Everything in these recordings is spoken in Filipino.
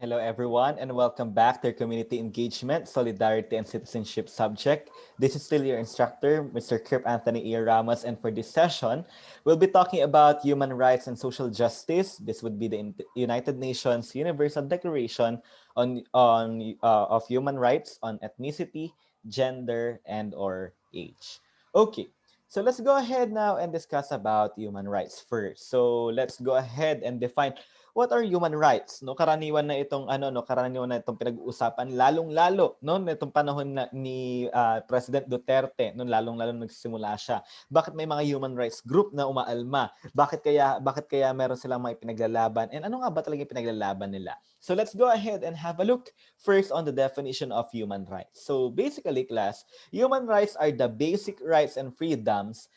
Hello, everyone, and welcome back to our community engagement, solidarity, and citizenship subject. This is still your instructor, Mr. Kirp Anthony E. Ramos, and for this session, we'll be talking about human rights and social justice. This would be the United Nations Universal Declaration of Human Rights on ethnicity, gender, and/or age. Okay. So let's go ahead now and discuss about human rights first. So let's go ahead and define what are human rights, no? Karaniwan na itong pinag-uusapan lalong-lalo no nitong panahon ni President Duterte, no, lalong-lalo nagsisimula siya. Bakit may mga human rights group na umaalma? Bakit kaya meron silang mga pinaglalaban? And ano nga ba talaga yung pinaglalaban nila? So let's go ahead and have a look first on the definition of human rights. So basically, class, human rights are the basic rights and freedoms,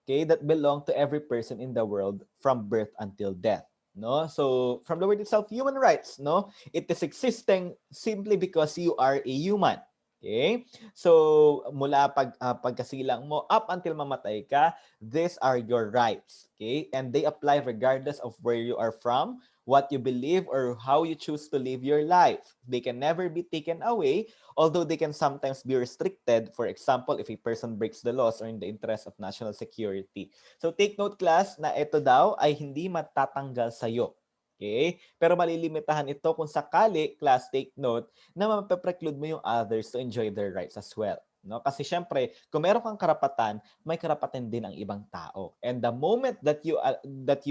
okay, that belong to every person in the world from birth until death. No, so from the word itself, human rights, no, it is existing simply because you are a human. Okay, so mula pagkasilang mo up until mamatay ka, these are your rights. Okay, and they apply regardless of where you are from, what you believe, or how you choose to live your life. They can never be taken away, although they can sometimes be restricted. For example, if a person breaks the laws or in the interest of national security. So take note, class, na ito daw ay hindi matatanggal sa'yo. Okay? Pero malilimitahan ito kung sakali, class, take note, na mapapreclude mo yung others to enjoy their rights as well. No? Kasi syempre, kung meron kang karapatan, may karapatan din ang ibang tao. And the moment that you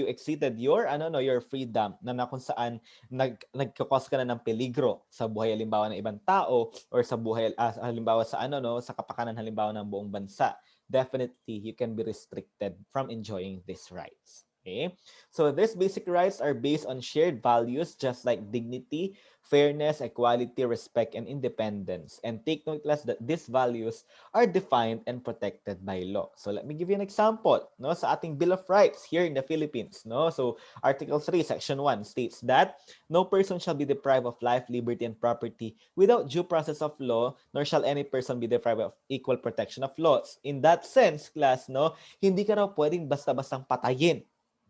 exceeded your freedom na kung saan nagkakos ka na ng peligro sa buhay halimbawa ng ibang tao or sa buhay halimbawa sa sa kapakanan halimbawa ng buong bansa, definitely you can be restricted from enjoying these rights. Okay? So these basic rights are based on shared values just like dignity, fairness, equality, respect, and independence. And take note, class, that these values are defined and protected by law. So let me give you an example, no, sa ating Bill of Rights here in the Philippines, no. So Article 3, Section 1 states that no person shall be deprived of life, liberty, and property without due process of law, nor shall any person be deprived of equal protection of laws. In that sense, class, no, hindi ka raw pwedeng basta-bastang patayin,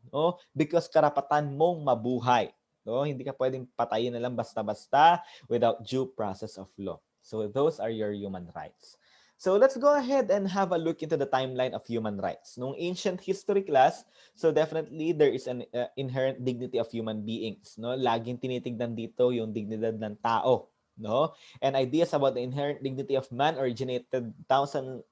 no, because karapatan mong mabuhay. No, hindi ka pwedeng patayin na lang basta-basta without due process of law. So those are your human rights. So let's go ahead and have a look into the timeline of human rights. Nung ancient history, class, so definitely there is an inherent dignity of human beings, no? Laging tinitignan dito yung dignidad ng tao, no? And ideas about the inherent dignity of man originated thousands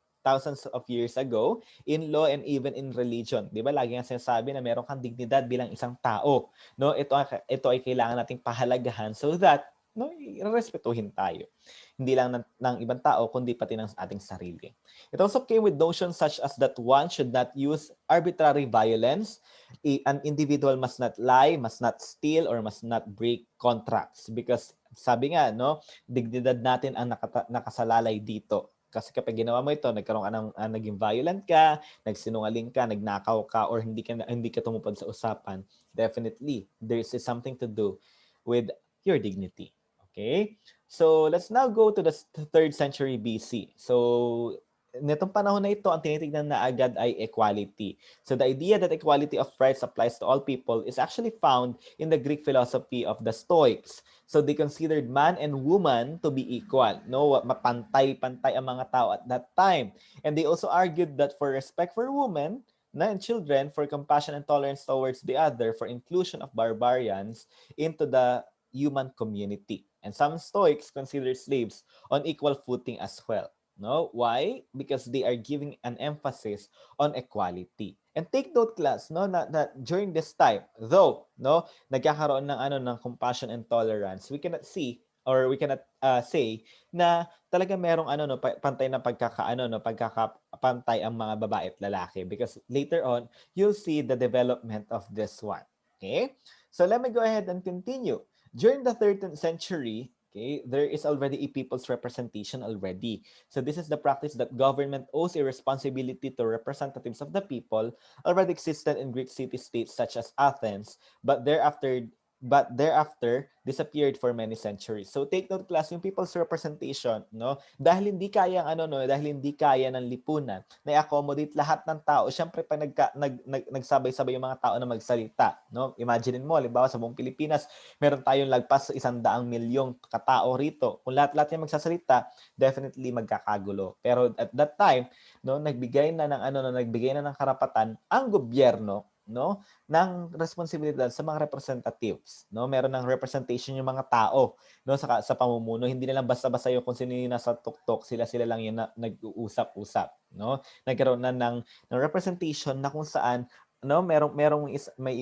of years ago in law and even in religion. 'Di ba? Lagi nga sinasabi na meron kang dignidad bilang isang tao, no? Ito ay kailangan nating pahalagahan so that no, irespetuhin tayo. Hindi lang ng ibang tao kundi pati ng ating sarili. It also came with notions such as that one should not use arbitrary violence, an individual must not lie, must not steal, or must not break contracts because sabi nga, no, dignidad natin ang nakasalalay dito. Kasi kapag ginawa mo ito, nagkaroon ka ng naging violent ka, nagsinungaling ka, nagnakaw ka, or hindi ka tumupad sa usapan, definitely there is something to do with your dignity. Okay? So let's now go to the 3rd century BC. So nitong panahon na ito, ang tinitignan na agad ay equality. So the idea that equality of rights applies to all people is actually found in the Greek philosophy of the Stoics. So they considered man and woman to be equal. No, mapantay-pantay ang mga tao at that time. And they also argued that for respect for women and children, for compassion and tolerance towards the other, for inclusion of barbarians into the human community. And some Stoics consider slaves on equal footing as well. No, why? Because they are giving an emphasis on equality. And take note, class, no, that during this time, though, no, nagkakaroon ng compassion and tolerance, we cannot see or we cannot say na talaga merong pantay na pagkakapantay ang mga babae at lalaki because later on you'll see the development of this one. Okay? So let me go ahead and continue. During the 13th century, okay, there is already a people's representation already. So this is the practice that government owes a responsibility to representatives of the people already existed in Greek city-states such as Athens, but thereafter but thereafter disappeared for many centuries. So take note, class, yung people's representation, no? Dahil hindi kaya dahil hindi kaya ng lipunan na i-accommodate lahat ng tao. Syempre pag nagsabay-sabay yung mga tao na magsalita, no? Imagine mo, halimbawa sa buong Pilipinas, meron tayong lagpas sa 100 milyong katao rito. Kung lahat-lahat yung magsasalita, definitely magkakagulo. Pero at that time, no, nagbigay na ng karapatan ang gobyerno, no, ng responsibilidad sa mga representatives, no? Meron ng representation yung mga tao, no, sa pamumuno. Hindi na lang basta-basta yung kung sino yung nasa tuktok, sila lang yung nag-uusap-usap, no? Nagkaroon na ng representation na kung saan, no, may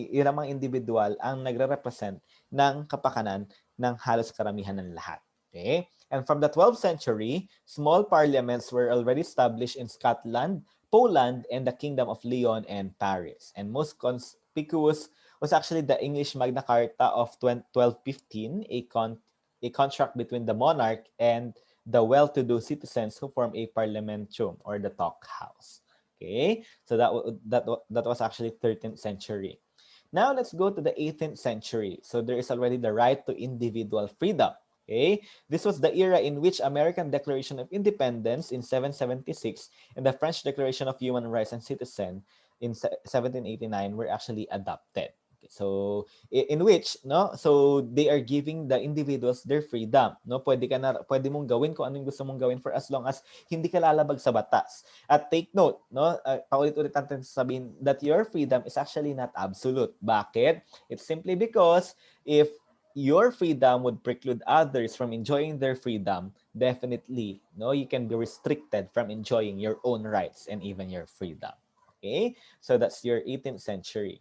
ilang mga individual ang nagre-represent ng kapakanan ng halos karamihan ng lahat. Okay? And from the 12th century, small parliaments were already established in Scotland, Poland, and the Kingdom of Leon and Paris. And most conspicuous was actually the English Magna Carta of 1215, a contract between the monarch and the well-to-do citizens who form a parliamentum, or the talk house. Okay, so that was actually 13th century. Now let's go to the 18th century. So there is already the right to individual freedom. Okay, this was the era in which American Declaration of Independence in 776 and the French Declaration of Human Rights and Citizen in 1789 were actually adopted. Okay, so in which, no, so they are giving the individuals their freedom, no? Pwede mong gawin kung anong gusto mong gawin for as long as hindi ka lalabag sa batas. At take note, no, paulit-ulit natin sabihin that your freedom is actually not absolute. Bakit? It's simply because if your freedom would preclude others from enjoying their freedom, definitely, no, you can be restricted from enjoying your own rights and even your freedom. Okay, so that's your 18th century.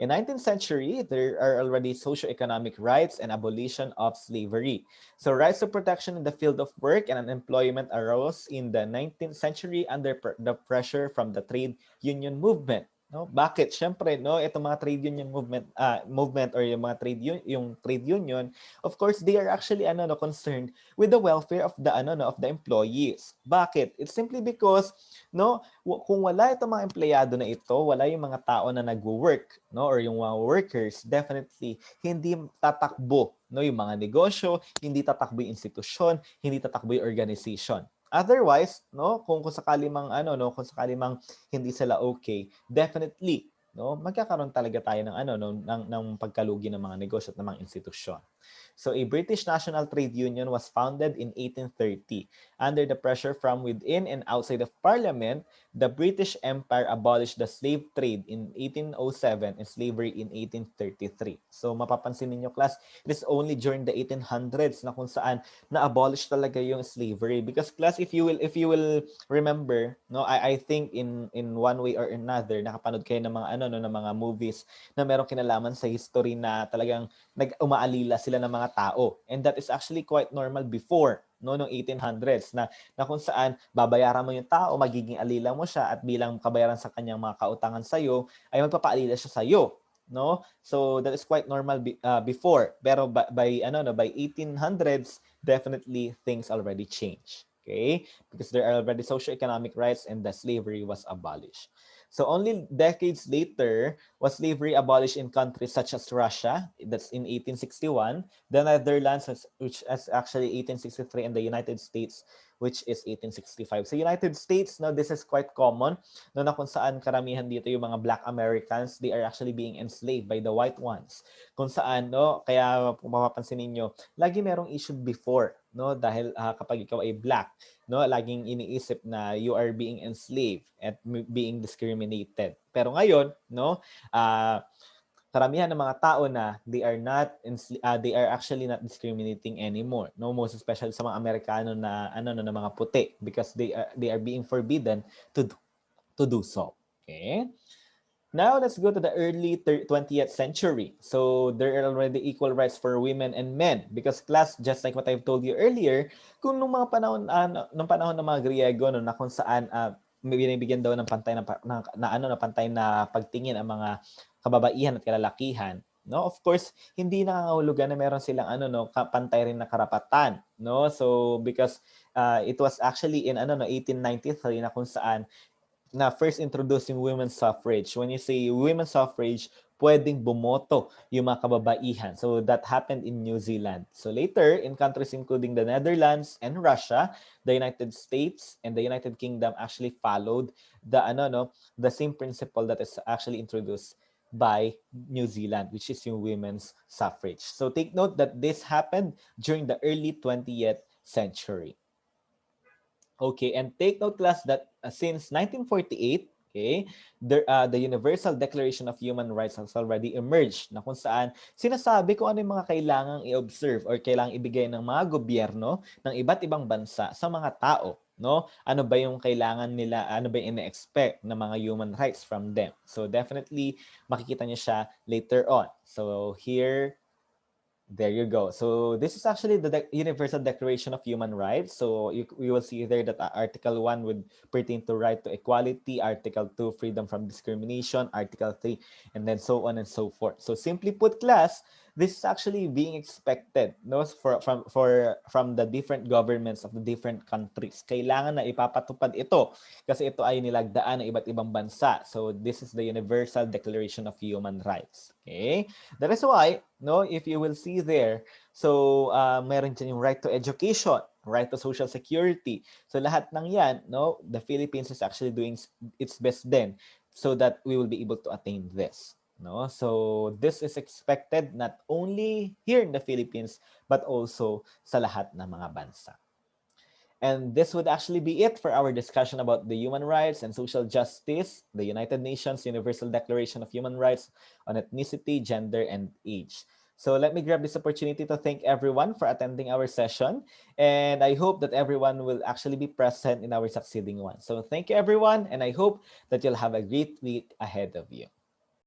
In 19th century, there are already socio-economic rights and abolition of slavery. So rights of protection in the field of work and unemployment arose in the 19th century under the pressure from the trade union movement. No, bakit? Syempre, no, itong mga trade union movement or yung mga trade union, of course, they are actually concerned with the welfare of the of the employees. Bakit? It's simply because, no, kung wala itong mga empleyado na ito, wala yung mga tao na nagwo-work, no, or yung mga workers, definitely hindi tatakbo, no, yung mga negosyo, hindi tatakbo yung institusyon, hindi tatakbo yung organization. Otherwise, no, kung sakali mang kung sakali mang hindi sila okay, definitely, no, magkakaroon talaga tayo ng ng pagkalugi ng mga negosyo at ng mga institusyon. So a British National Trade Union was founded in 1830. Under the pressure from within and outside of Parliament, the British Empire abolished the slave trade in 1807 and slavery in 1833. So mapapansin ninyo, class, it is only during the 1800s na kung saan na-abolish talaga yung slavery. Because class, if you will remember, no, I think in one way or another, nakapanood kayo ng mga ng mga movies na merong kinalaman sa history na talagang umaalila sila ng mga tao. And that is actually quite normal before, no, noong 1800s na kung saan babayaran mo yung tao, magiging alila mo siya at bilang kabayaran sa kanyang mga kautangan sa iyo ay magpapaalila siya sa iyo, no? So that is quite normal before. Pero by 1800s, definitely things already changed. Okay? Because there are already socio-economic rights and the slavery was abolished. So only decades later was slavery abolished in countries such as Russia, that's in 1861, the Netherlands, which is actually 1863, and the United States, which is 1865. So United States, no, this is quite common, no, na kung saan karamihan dito yung mga Black Americans, they are actually being enslaved by the white ones. Kung saan, no, kaya kung mapapansin ninyo, lagi merong issue before, no, dahil kapag ikaw ay Black, no, laging iniisip na you are being enslaved at being discriminated. Pero ngayon, no, karamihan ng mga tao na they are actually not discriminating anymore, no, most especially sa mga Amerikano na na mga puti, because they are being forbidden to do so. Okay? Now, let's go to the early 20th century. So, there are already equal rights for women and men. Because class, just like what I've told you earlier, kung nung mga panahon, nung panahon ng mga Griego, no, na kung saan binibigyan daw ng pantay na pantay na pagtingin ang mga kababaihan at kalalakihan, no, of course hindi nangangahulugan na meron silang pantay rin na karapatan, no. So because it was actually in 1893 na kung saan na first introducing women's suffrage. When you say women's suffrage, pwedeng bumoto yung mga kababaihan. So that happened in New Zealand. So later, in countries including the Netherlands and Russia, the United States and the United Kingdom actually followed the the same principle that is actually introduced by New Zealand, which is yung women's suffrage. So take note that this happened during the early 20th century. Okay, and take note, class, that since 1948, okay, the Universal Declaration of Human Rights has already emerged na kung saan sinasabi kung ano yung mga kailangang i-observe or kailangang ibigay ng mga gobyerno ng iba't ibang bansa sa mga tao. No? Ano ba yung kailangan nila, ano ba yung ina-expect na mga human rights from them? So definitely, makikita niyo siya later on. So here, there you go. So this is actually the Universal Declaration of Human Rights. So you will see there that Article 1 would pertain to right to equality, Article 2, freedom from discrimination, Article 3, and then so on and so forth. So simply put, class, this is actually being expected, no, from the different governments of the different countries. Kailangan na ipapatupad ito kasi ito ay nilagdaan ng iba't ibang bansa. So this is the Universal Declaration of Human Rights. Okay? That is why, no, if you will see there, so meron dyan yung right to education, right to social security. So lahat ng yan, no, the Philippines is actually doing its best then so that we will be able to attain this. No, so this is expected not only here in the Philippines but also sa lahat ng mga bansa. And this would actually be it for our discussion about the human rights and social justice, the United Nations Universal Declaration of Human Rights on ethnicity, gender, and age. So let me grab this opportunity to thank everyone for attending our session. And I hope that everyone will actually be present in our succeeding one. So thank you, everyone. And I hope that you'll have a great week ahead of you.